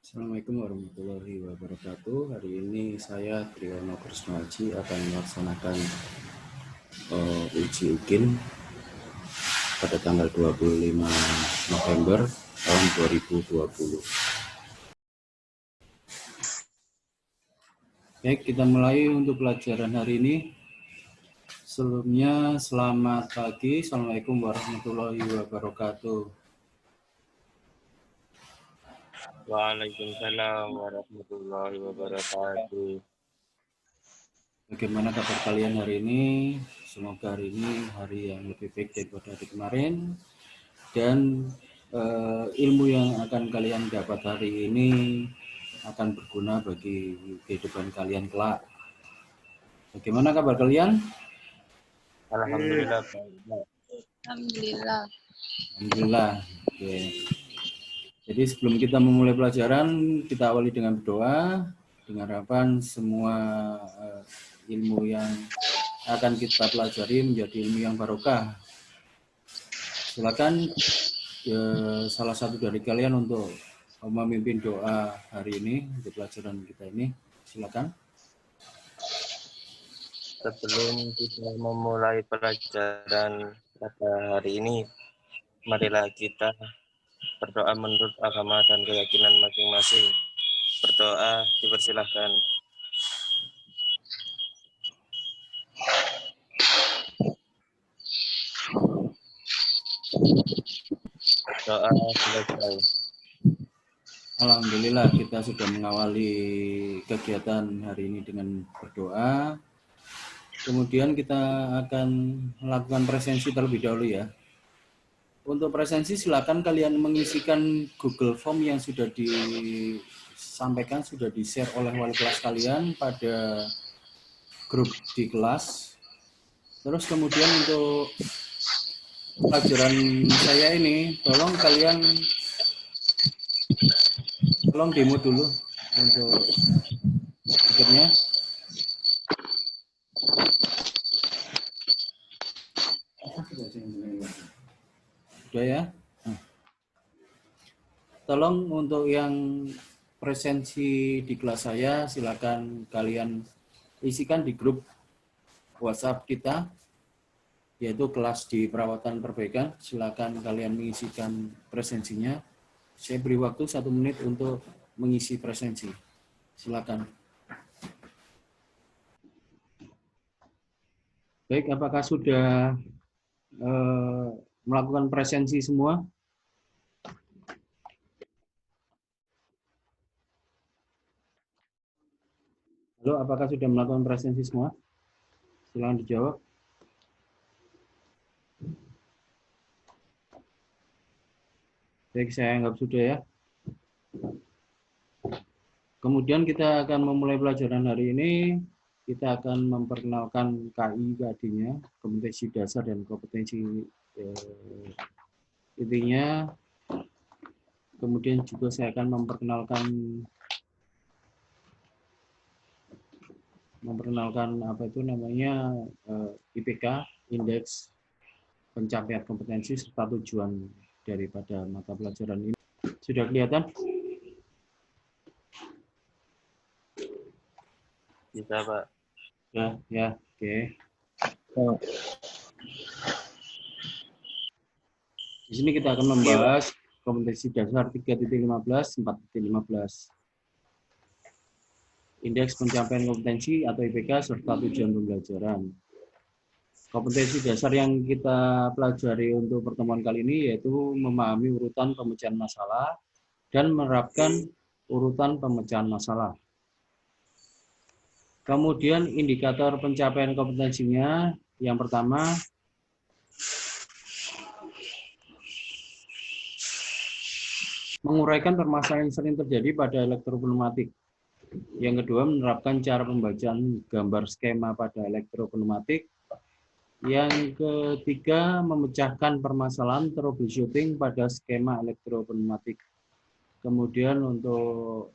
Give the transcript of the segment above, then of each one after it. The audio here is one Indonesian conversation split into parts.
Assalamualaikum warahmatullahi wabarakatuh. Hari ini saya Triyono Krisnaji akan melaksanakan uji UKIN pada tanggal 25 November tahun 2020. Baik, kita mulai untuk pelajaran hari ini. Sebelumnya, selamat pagi. Assalamualaikum warahmatullahi wabarakatuh. Waalaikumsalam warahmatullahi wabarakatuh. Bagaimana kabar kalian hari ini? Semoga hari ini hari yang lebih baik daripada hari kemarin. Dan ilmu yang akan kalian dapat hari ini akan berguna bagi kehidupan kalian kelak. Bagaimana kabar kalian? Alhamdulillah. Alhamdulillah. Alhamdulillah. Oke. Jadi sebelum kita memulai pelajaran, kita awali dengan berdoa, dengan harapan semua ilmu yang akan kita pelajari menjadi ilmu yang barokah. Silakan salah satu dari kalian untuk memimpin doa hari ini untuk pelajaran kita ini. Silakan. Sebelum kita memulai pelajaran pada hari ini, marilah kita berdoa menurut agama dan keyakinan masing-masing. Berdoa dipersilahkan. Doa selesai. Alhamdulillah kita sudah mengawali kegiatan hari ini dengan berdoa. Kemudian kita akan melakukan presensi terlebih dahulu ya. Untuk presensi silakan kalian mengisikan Google Form yang sudah disampaikan, sudah di-share oleh wali kelas kalian pada grup di kelas. Terus kemudian untuk pelajaran saya ini, tolong demo dulu untuk berikutnya. Sudah ya. Nah. Tolong untuk yang presensi di kelas saya, silakan kalian isikan di grup WhatsApp kita, yaitu kelas di perawatan perbaikan. Silakan kalian mengisikan presensinya. Saya beri waktu 1 menit untuk mengisi presensi. Silakan. Baik, apakah sudah melakukan presensi semua? Halo, apakah sudah melakukan presensi semua? Silakan dijawab. Baik, saya anggap sudah ya. Kemudian kita akan memulai pelajaran hari ini. Kita akan memperkenalkan KI-KD-nya, kompetensi dasar dan kompetensi intinya. Kemudian juga saya akan memperkenalkan apa itu namanya IPK, indeks pencapaian kompetensi serta tujuan daripada mata pelajaran ini. Sudah kelihatan? Bisa, Pak. Ya, oke. Di sini kita akan membahas kompetensi dasar 3.15, 4.15. Indeks pencapaian kompetensi atau IPK serta tujuan pembelajaran. Kompetensi dasar yang kita pelajari untuk pertemuan kali ini yaitu memahami urutan pemecahan masalah dan menerapkan urutan pemecahan masalah. Kemudian indikator pencapaian kompetensinya, yang pertama menguraikan permasalahan yang sering terjadi pada elektropneumatik. Yang kedua, menerapkan cara pembacaan gambar skema pada elektropneumatik. Yang ketiga, memecahkan permasalahan troubleshooting pada skema elektropneumatik. Kemudian untuk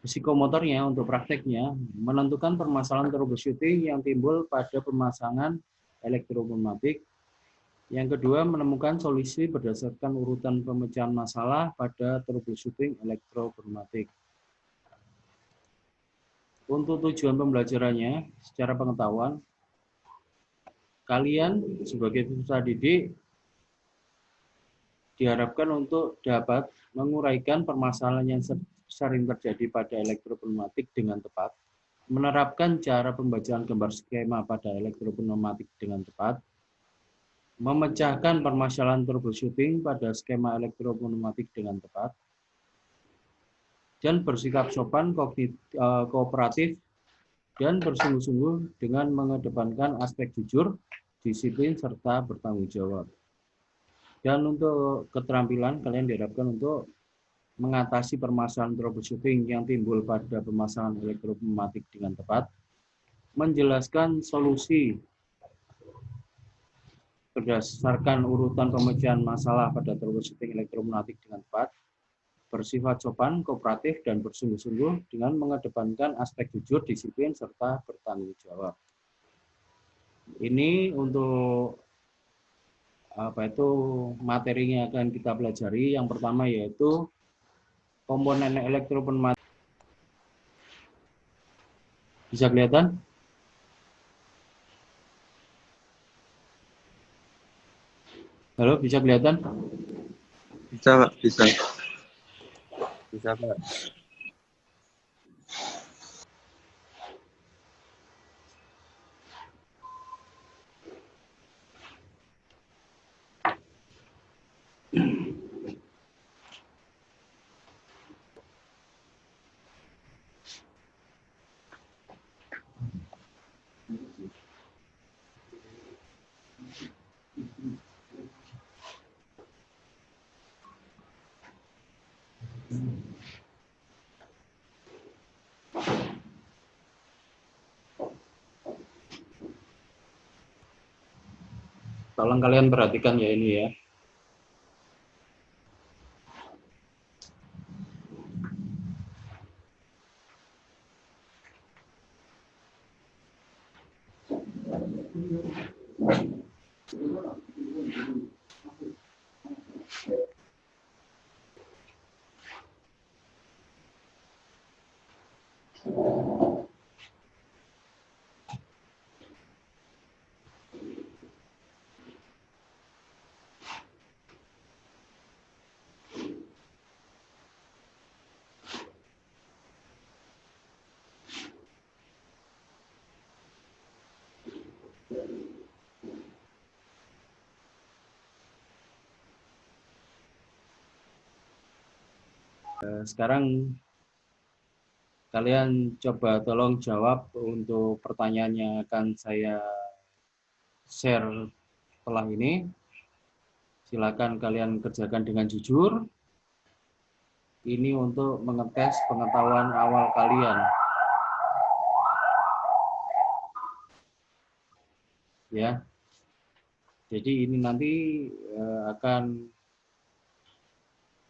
psikomotornya, untuk prakteknya, menentukan permasalahan troubleshooting yang timbul pada pemasangan elektropneumatik. Yang kedua, menemukan solusi berdasarkan urutan pemecahan masalah pada troubleshooting elektropneumatik. Untuk tujuan pembelajarannya, secara pengetahuan, kalian sebagai peserta didik diharapkan untuk dapat menguraikan permasalahan yang sering terjadi pada elektropneumatik dengan tepat, menerapkan cara pembacaan gambar skema pada elektropneumatik dengan tepat, memecahkan permasalahan troubleshooting pada skema elektropneumatik dengan tepat, dan bersikap sopan, kooperatif, dan bersungguh-sungguh dengan mengedepankan aspek jujur, disiplin, serta bertanggung jawab. Dan untuk keterampilan, kalian diharapkan untuk mengatasi permasalahan troubleshooting yang timbul pada permasalahan elektropneumatik dengan tepat, menjelaskan solusi berdasarkan urutan pemecahan masalah pada troubleshooting elektropneumatik dengan tepat, bersifat sopan, kooperatif, dan bersungguh-sungguh dengan mengedepankan aspek jujur, disiplin, serta bertanggung jawab. Ini untuk materinya akan kita pelajari. Yang pertama yaitu komponen elektropneumatik. Bisa kelihatan? Halo, bisa kelihatan? Bisa, Pak. Bisa. Bisa, Pak. Tolong kalian perhatikan ya ini ya. Sekarang kalian coba tolong jawab untuk pertanyaan yang akan saya share setelah ini. Silakan kalian kerjakan dengan jujur. Ini untuk mengetes pengetahuan awal kalian. Ya. Jadi ini nanti akan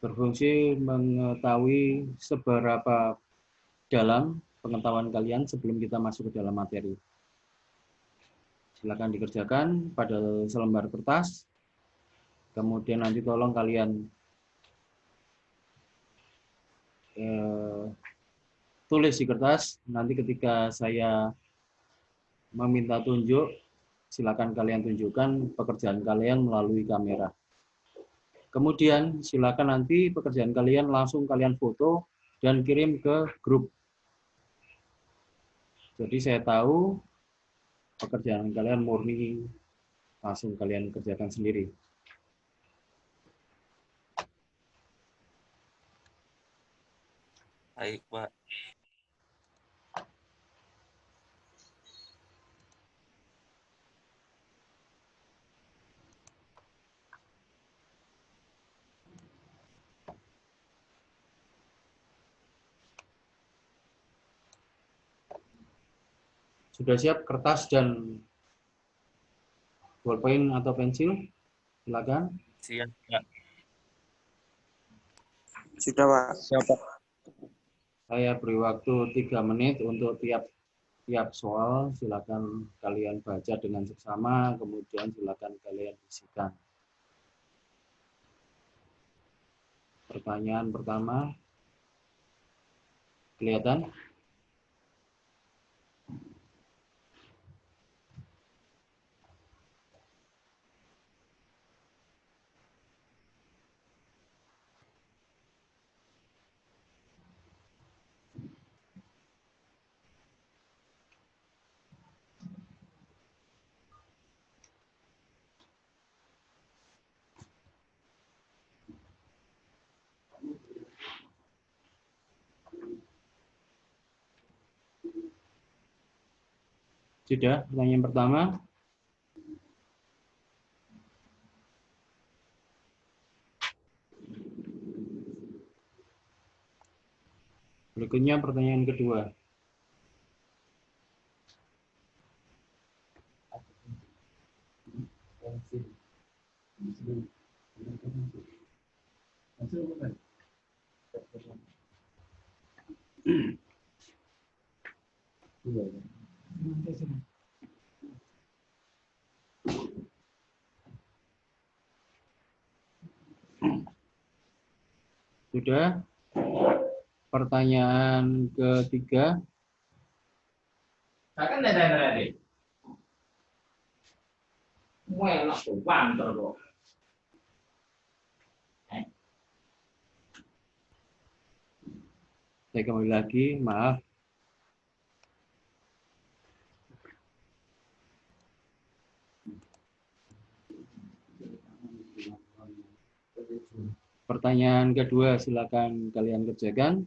berfungsi mengetahui seberapa dalam pengetahuan kalian sebelum kita masuk ke dalam materi. Silakan dikerjakan pada selembar kertas. Kemudian nanti tolong kalian tulis di kertas. Nanti ketika saya meminta tunjuk, silakan kalian tunjukkan pekerjaan kalian melalui kamera. Kemudian silakan nanti pekerjaan kalian langsung kalian foto dan kirim ke grup. Jadi saya tahu pekerjaan kalian murni langsung kalian kerjakan sendiri. Baik, Pak. Sudah siap kertas dan bolpen atau pensil? Silakan. Siap, Pak. Sudah, Pak. Saya beri waktu 3 menit untuk tiap tiap soal silakan kalian baca dengan seksama, kemudian silakan kalian isikan. Pertanyaan pertama, kelihatan? Sudah, pertanyaan pertama. Berikutnya pertanyaan kedua. Sudah. Pertanyaan ketiga. Akan ada deh. Enak tuh, banter kok. Saya kembali lagi, maaf. Pertanyaan kedua, silakan kalian kerjakan.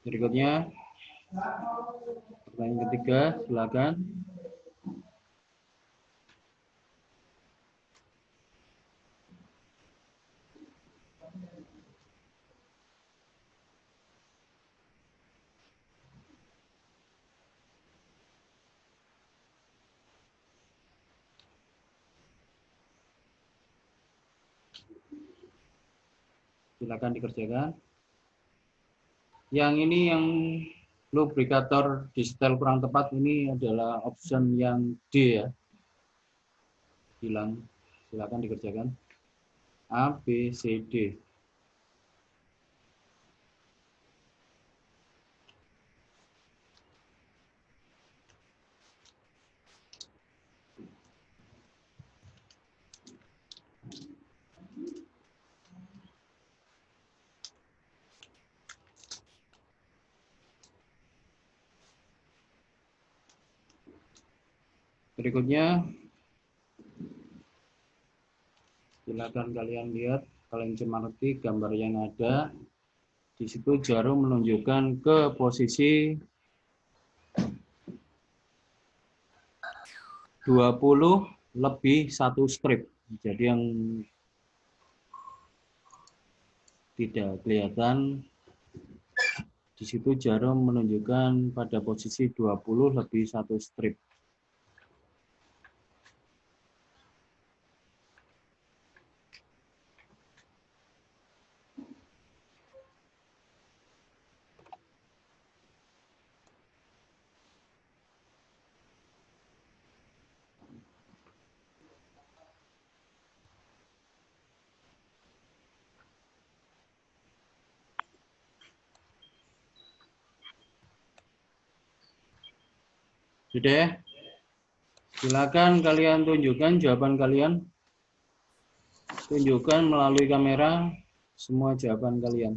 Berikutnya, pertanyaan ketiga, silakan. Silakan dikerjakan. Yang ini yang lubrikator disetel kurang tepat ini adalah option yang D ya. Hilang. Silakan dikerjakan. A, B, C, D. Berikutnya, silakan kalian lihat, kalian cermati gambar yang ada. Di situ jarum menunjukkan ke posisi 20 lebih 1 strip. Jadi yang tidak kelihatan, di situ jarum menunjukkan pada posisi 20 lebih 1 strip. Sudah ya? Silakan kalian tunjukkan jawaban kalian. Tunjukkan melalui kamera semua jawaban kalian.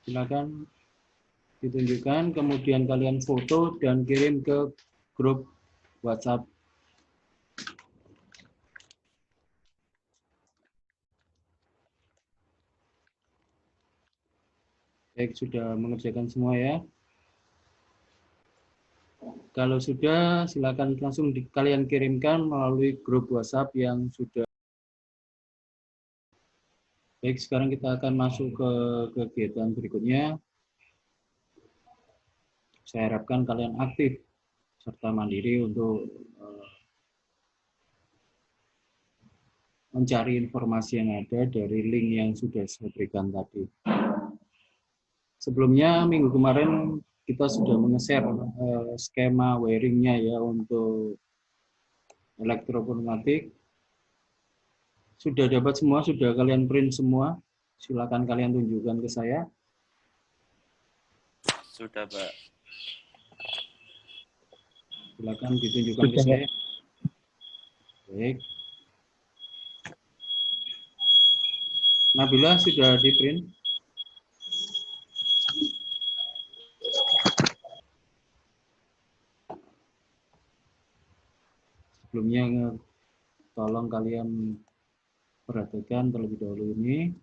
Silakan ditunjukkan, kemudian kalian foto dan kirim ke grup WhatsApp. Baik, sudah mengerjakan semua ya. Kalau sudah, silakan langsung kalian kirimkan melalui grup WhatsApp yang sudah. Baik, sekarang kita akan masuk ke kegiatan berikutnya. Saya harapkan kalian aktif serta mandiri untuk mencari informasi yang ada dari link yang sudah saya berikan tadi. Sebelumnya, minggu kemarin kita sudah menge-share skema wiringnya ya untuk elektropneumatik. Sudah dapat semua, sudah kalian print semua. Silakan kalian tunjukkan ke saya. Sudah, Pak. Silakan ditunjukkan ke saya. Baik. Nabila sudah di print. Sebelumnya tolong kalian perhatikan terlebih dahulu ini.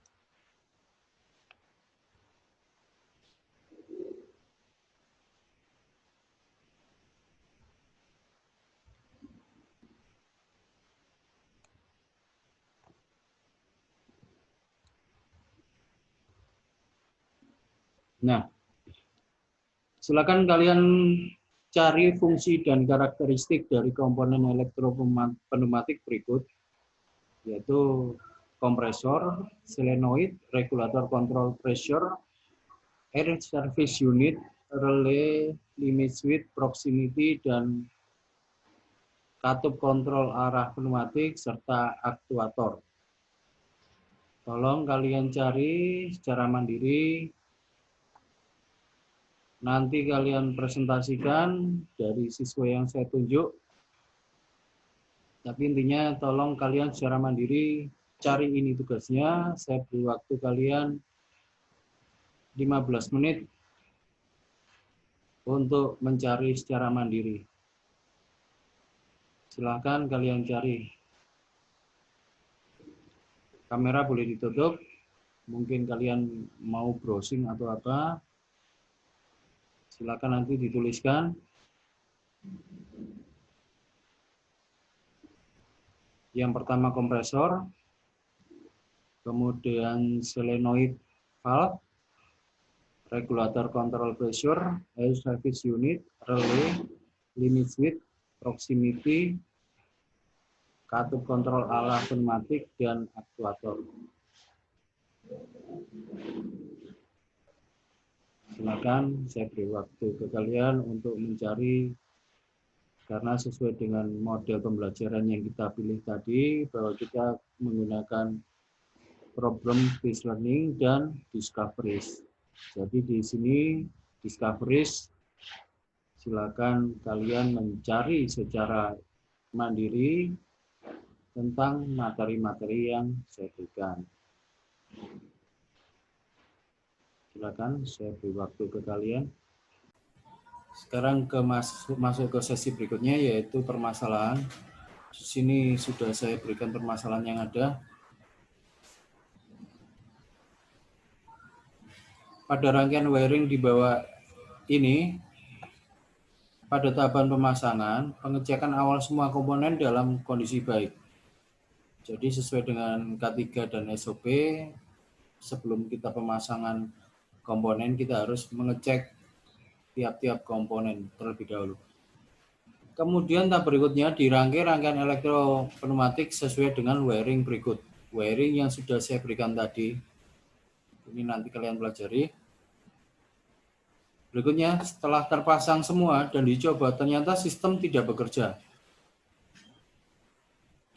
Nah, silakan kalian cari fungsi dan karakteristik dari komponen elektropneumatik berikut, yaitu kompresor, solenoid, regulator control pressure, air service unit, relay, limit switch, proximity, dan katup kontrol arah pneumatik, serta aktuator. Tolong kalian cari secara mandiri. Nanti kalian presentasikan dari siswa yang saya tunjuk. Tapi intinya tolong kalian secara mandiri cari ini tugasnya. Saya beri waktu kalian 15 menit untuk mencari secara mandiri. Silakan kalian cari. Kamera boleh ditutup. Mungkin kalian mau browsing atau apa. Silakan nanti dituliskan. Yang pertama kompresor, kemudian solenoid valve, regulator control pressure, air service unit, relay, limit switch, proximity, katup kontrol arah pneumatik, dan aktuator. Silakan saya beri waktu ke kalian untuk mencari, karena sesuai dengan model pembelajaran yang kita pilih tadi, bahwa kita menggunakan problem based learning dan discoveries. Jadi di sini discoveries, silakan kalian mencari secara mandiri tentang materi-materi yang saya berikan. Silakan saya beri waktu ke kalian. Sekarang masuk ke sesi berikutnya, yaitu permasalahan. Di sini sudah saya berikan permasalahan yang ada. Pada rangkaian wiring di bawah ini, pada tahapan pemasangan, pengecekan awal semua komponen dalam kondisi baik. Jadi sesuai dengan K3 dan SOP, sebelum kita pemasangan komponen, kita harus mengecek tiap-tiap komponen terlebih dahulu. Kemudian tahap berikutnya dirangkai rangkaian elektropneumatik sesuai dengan wiring berikut. Wiring yang sudah saya berikan tadi, ini nanti kalian pelajari. Berikutnya, setelah terpasang semua dan dicoba, ternyata sistem tidak bekerja.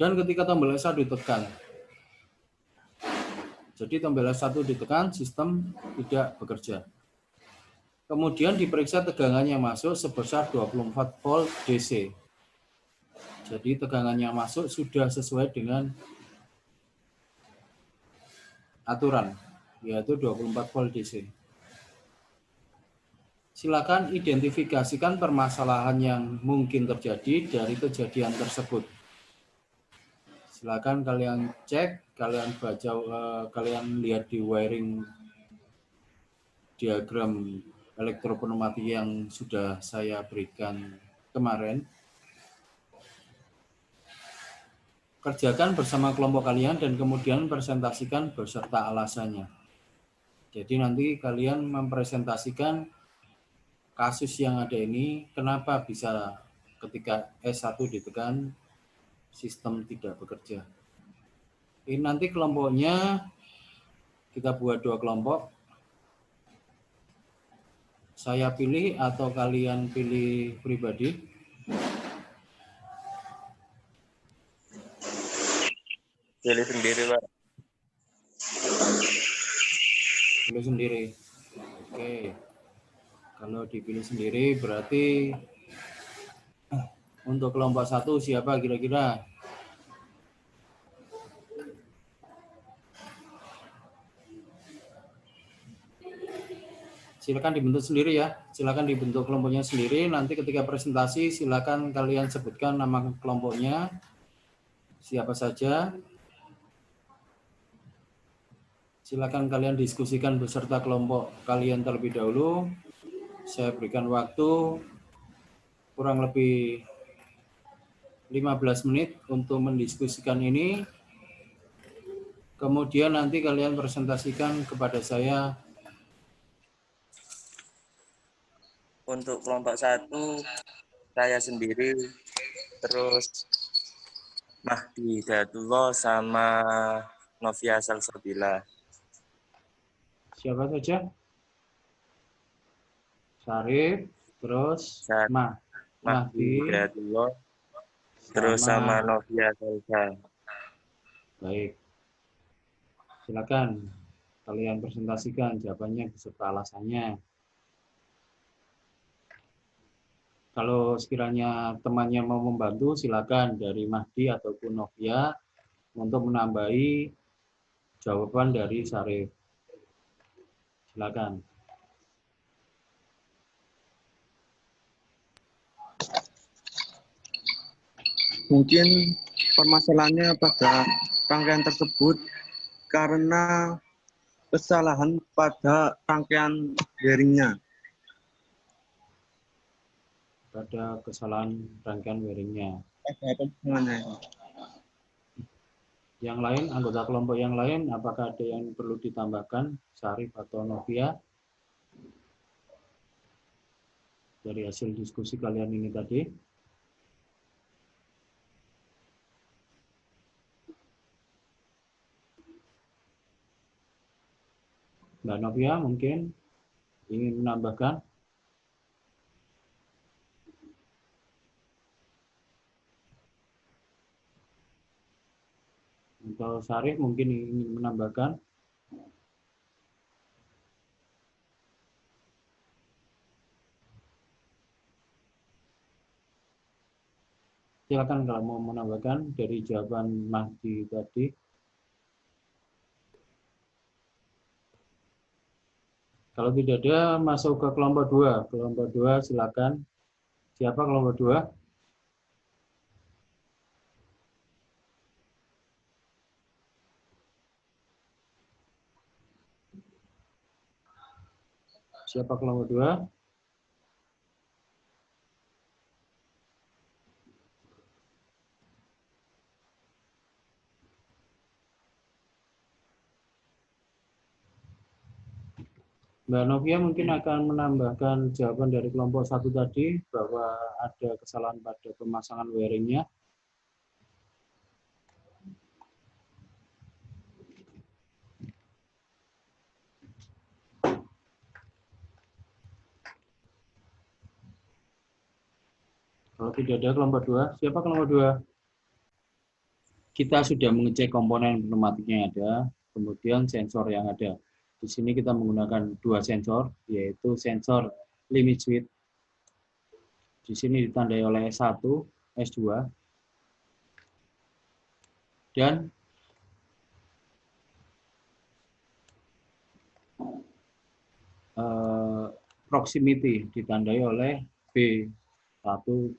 Dan ketika tombol S1 ditekan, jadi tombol S1 ditekan, sistem tidak bekerja. Kemudian diperiksa tegangannya masuk sebesar 24 volt DC. Jadi tegangannya masuk sudah sesuai dengan aturan, yaitu 24 volt DC. Silakan identifikasikan permasalahan yang mungkin terjadi dari kejadian tersebut. Silakan kalian cek, kalian baca, kalian lihat di wiring diagram elektropneumatik yang sudah saya berikan kemarin. Kerjakan bersama kelompok kalian dan kemudian presentasikan beserta alasannya. Jadi nanti kalian mempresentasikan kasus yang ada ini, kenapa bisa ketika S1 ditekan sistem tidak bekerja. Ini nanti kelompoknya kita buat 2 kelompok. Saya pilih atau kalian pilih pribadi? Pilih sendiri, Pak. Pilih sendiri. Oke. Kalau dipilih sendiri berarti untuk kelompok 1 siapa kira-kira? Silakan dibentuk sendiri ya. Silakan dibentuk kelompoknya sendiri. Nanti ketika presentasi silakan kalian sebutkan nama kelompoknya. Siapa saja. Silakan kalian diskusikan beserta kelompok kalian terlebih dahulu. Saya berikan waktu kurang lebih 15 menit untuk mendiskusikan ini. Kemudian nanti kalian presentasikan kepada saya. Untuk kelompok 1 saya sendiri, terus Mahdi Hidayatullah sama Novia Salsabila. Siapa saja? Syarif, terus Mahdi Hidayatullah, terus sama Novia Salsa. Baik. Silakan kalian presentasikan jawabannya beserta alasannya. Kalau sekiranya temannya mau membantu, silakan dari Mahdi ataupun Novia untuk menambahi jawaban dari Syarif. Silakan. Mungkin permasalahannya pada rangkaian tersebut karena kesalahan pada rangkaian bearingnya. Pada kesalahan rangkaian bearingnya. Yang lain, anggota kelompok yang lain, apakah ada yang perlu ditambahkan, Syarif atau Novia? Dari hasil diskusi kalian ini tadi. Mbak Novia mungkin ingin menambahkan? Atau Syarif mungkin ingin menambahkan? Silakan kalau mau menambahkan dari jawaban Mahdi tadi. Kalau tidak ada, masuk ke kelompok 2. Kelompok 2 silakan. Siapa kelompok 2? Siapa kelompok 2? Mbak Novia mungkin akan menambahkan jawaban dari kelompok 1 tadi bahwa ada kesalahan pada pemasangan wiringnya. Kalau tidak ada kelompok 2, siapa kelompok 2? Kita sudah mengecek komponen pneumatiknya ada, kemudian sensor yang ada. Di sini kita menggunakan 2 sensor, yaitu sensor limit switch. Di sini ditandai oleh S1, S2, dan proximity ditandai oleh B1,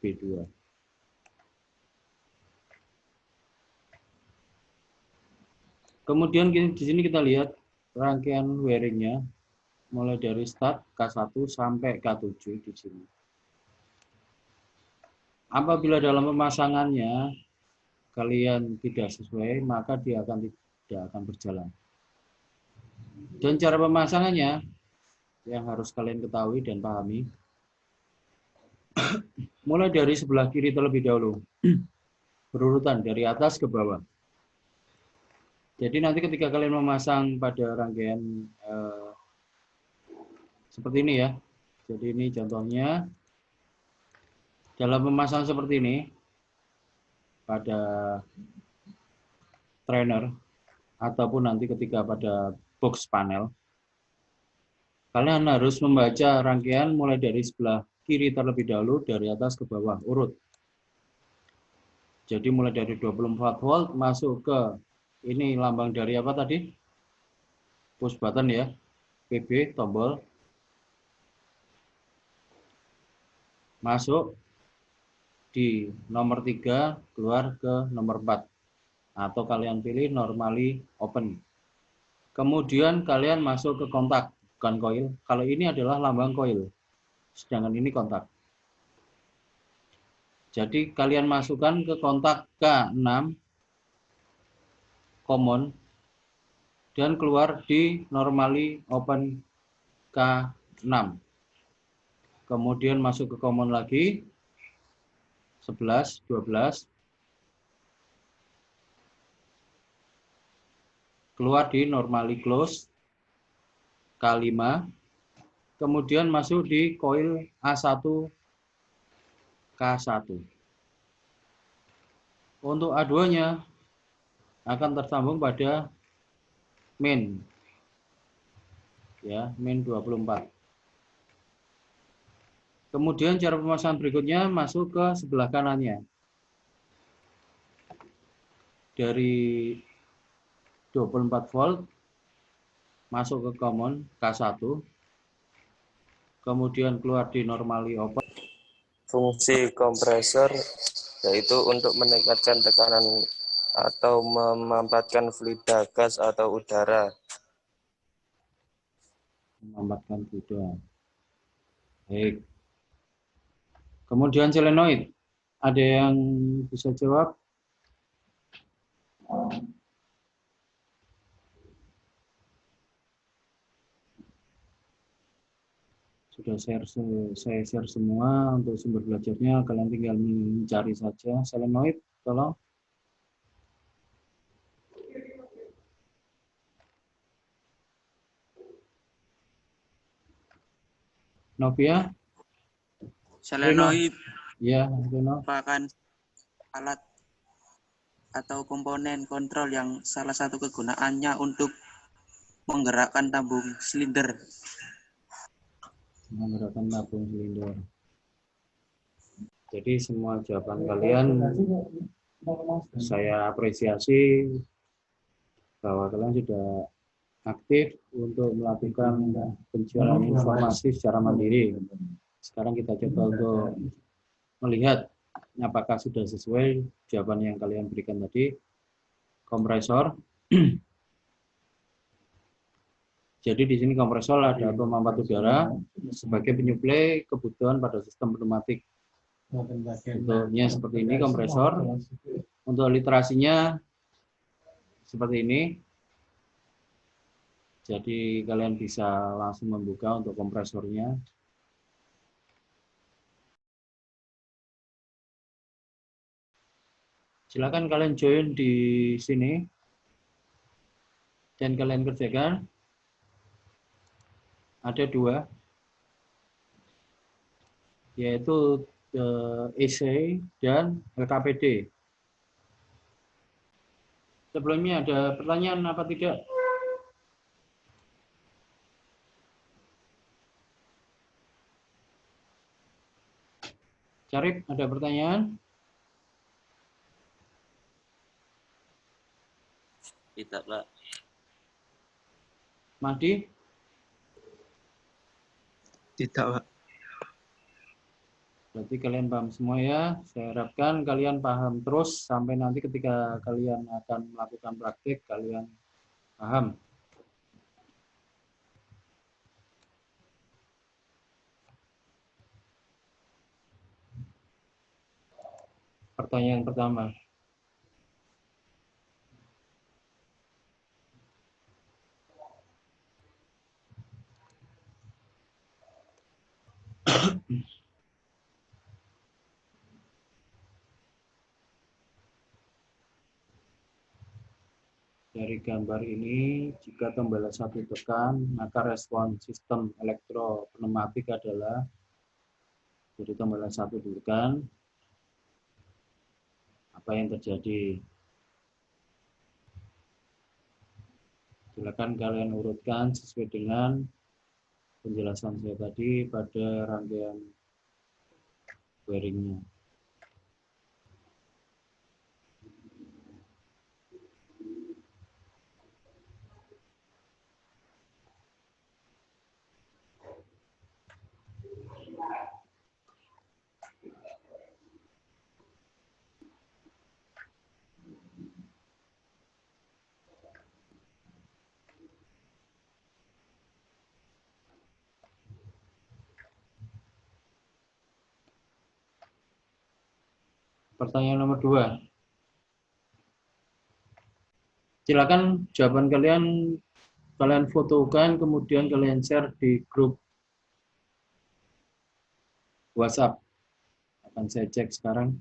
B2. Kemudian di sini kita lihat rangkaian wiringnya. mulai dari start K1 sampai K7 di sini. Apabila dalam pemasangannya kalian tidak sesuai, maka dia tidak akan berjalan. Dan cara pemasangannya yang harus kalian ketahui dan pahami, mulai dari sebelah kiri terlebih dahulu, berurutan dari atas ke bawah. Jadi nanti ketika kalian memasang pada rangkaian seperti ini ya. Jadi ini contohnya, dalam memasang seperti ini pada trainer ataupun nanti ketika pada box panel, kalian harus membaca rangkaian mulai dari sebelah kiri terlebih dahulu dari atas ke bawah urut. Jadi mulai dari 24 volt masuk ke ini lambang dari apa tadi? Push button ya, PB tombol. Masuk di nomor 3 keluar ke nomor 4. Atau kalian pilih normally open. Kemudian kalian masuk ke kontak, bukan coil. Kalau ini adalah lambang coil, sedangkan ini kontak. Jadi kalian masukkan ke kontak K6 common dan keluar di normally open K6. Kemudian masuk ke common lagi 11, 12. Keluar di normally close K5. Kemudian masuk di coil A1 K1. Untuk A2-nya akan tersambung pada main. Ya, main 24. Kemudian cara pemasangan berikutnya masuk ke sebelah kanannya. Dari 24 volt masuk ke common K1. Kemudian keluar di normally open. Fungsi kompresor yaitu untuk meningkatkan tekanan atau memanfaatkan fluida gas atau udara. Memanfaatkan fluida. Baik. Kemudian solenoid. Ada yang bisa jawab? Sudah saya share semua untuk sumber belajarnya, kalian tinggal mencari saja solenoid, tolong. Novia? Solenoid ya, Reno. merupakan alat atau komponen kontrol yang salah satu kegunaannya untuk menggerakkan tabung silinder. Menggerakkan tabung silinder. Jadi semua jawaban kalian saya apresiasi bahwa kalian sudah aktif untuk melakukan pencarian informasi secara mandiri. Sekarang kita coba untuk melihat apakah sudah sesuai jawaban yang kalian berikan tadi. Kompresor. Jadi di sini kompresor ada pemampat udara sebagai penyuplai kebutuhan pada sistem pneumatik. Bentuknya seperti ini kompresor. Untuk literasinya seperti ini. Jadi kalian bisa langsung membuka untuk kompresornya. Silakan kalian join di sini dan kalian kerjakan. Ada dua, yaitu EC dan LKPD. Sebelumnya ada pertanyaan apa tidak? Syarif, ada pertanyaan? Tidak, Pak. Mahdi? Tidak, Pak. Berarti kalian paham semua ya. Saya harapkan kalian paham terus sampai nanti ketika kalian akan melakukan praktik, kalian paham. pertanyaan pertama. Dari gambar ini, jika tombol 1 tekan, maka respon sistem elektropneumatik adalah, jadi tombol 1 ditekan, apa yang terjadi? Silakan kalian urutkan sesuai dengan penjelasan saya tadi pada rangkaian bearingnya. Pertanyaan nomor 2. Silakan jawaban kalian fotokan, kemudian kalian share di grup WhatsApp. Akan saya cek sekarang.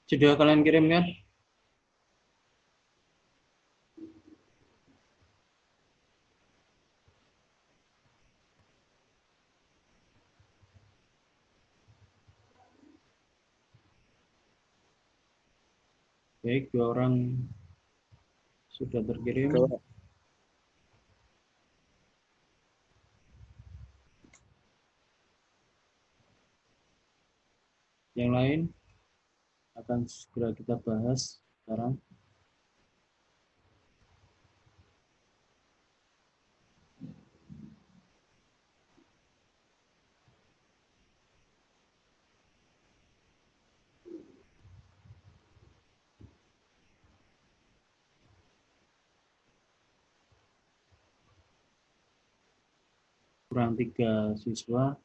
Sudah kalian kirimkan? Baik, 2 orang sudah terkirim. Yang lain akan segera kita bahas sekarang. Kurang 3 siswa.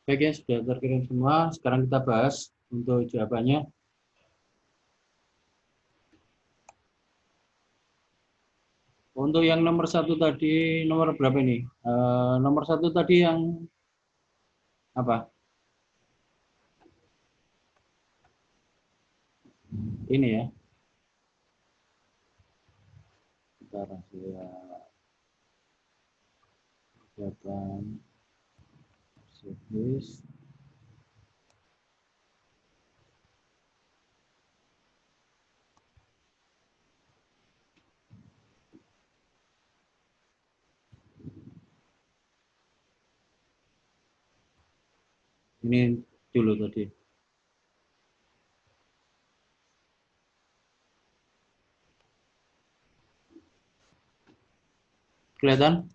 Baik ya, sudah terkirim semua. Sekarang kita bahas untuk jawabannya. Untuk yang nomor 1 tadi, nomor berapa ini? Nomor 1 tadi yang apa? Ini ya. Bentar, saya jawaban service. Ini dulu tadi. Kelihatan?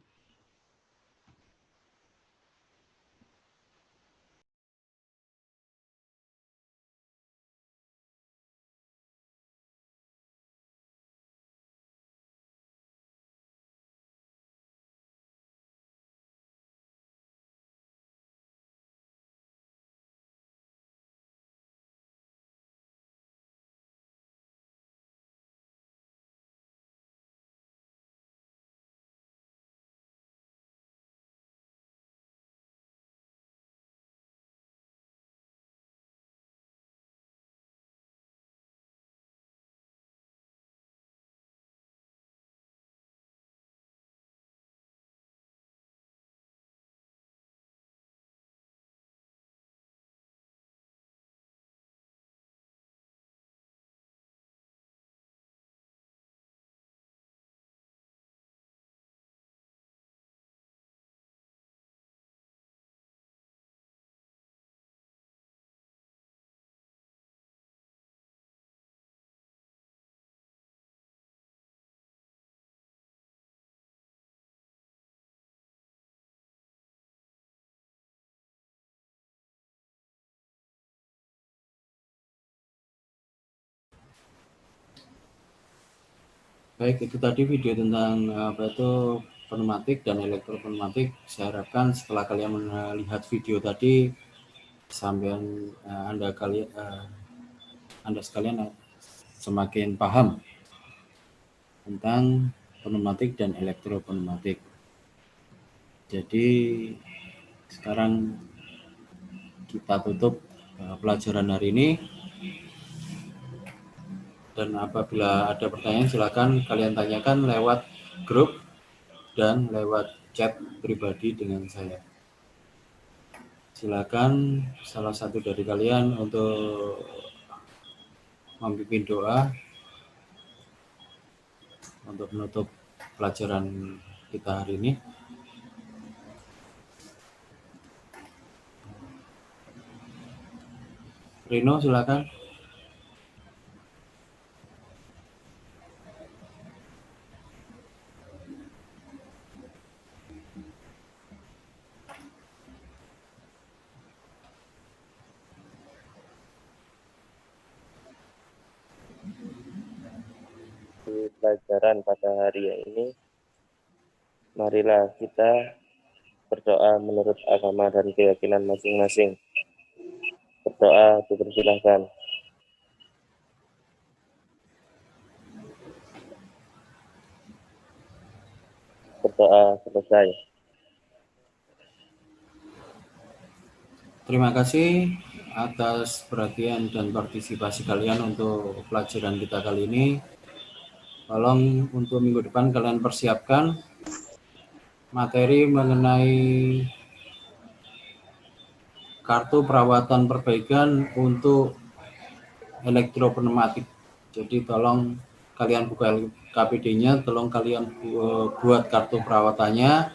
Baik, itu tadi video tentang apa itu pneumatik dan elektropneumatik. Saya harapkan setelah kalian melihat video tadi, sampai Anda sekalian semakin paham tentang pneumatik dan elektropneumatik. Jadi sekarang kita tutup pelajaran hari ini. Dan apabila ada pertanyaan silakan kalian tanyakan lewat grup dan lewat chat pribadi dengan saya. Silakan salah satu dari kalian untuk memimpin doa untuk menutup pelajaran kita hari ini. Rino, silakan. Di pelajaran pada hari ini, marilah kita berdoa menurut agama dan keyakinan masing-masing. Berdoa, dipersilahkan. Berdoa selesai. Terima kasih atas perhatian dan partisipasi kalian untuk pelajaran kita kali ini. Tolong untuk minggu depan kalian persiapkan materi mengenai kartu perawatan perbaikan untuk elektropneumatik. Jadi tolong kalian buka KPD-nya, tolong kalian buat kartu perawatannya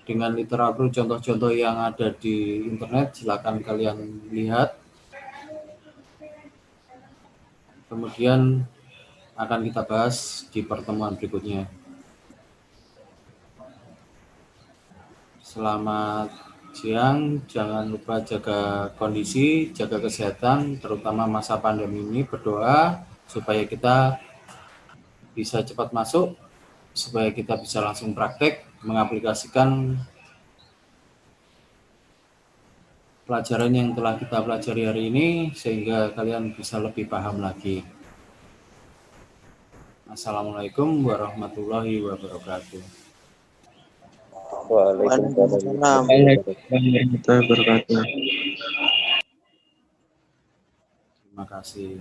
dengan literatur contoh-contoh yang ada di internet. Silakan kalian lihat. Kemudian akan kita bahas di pertemuan berikutnya. Selamat siang, jangan lupa jaga kondisi, jaga kesehatan, terutama masa pandemi ini. Berdoa supaya kita bisa cepat masuk, supaya kita bisa langsung praktek, mengaplikasikan pelajaran yang telah kita pelajari hari ini, sehingga kalian bisa lebih paham lagi. Assalamualaikum warahmatullahi wabarakatuh. Waalaikumsalam. Waalaikumsalam warahmatullahi wabarakatuh. Terima kasih.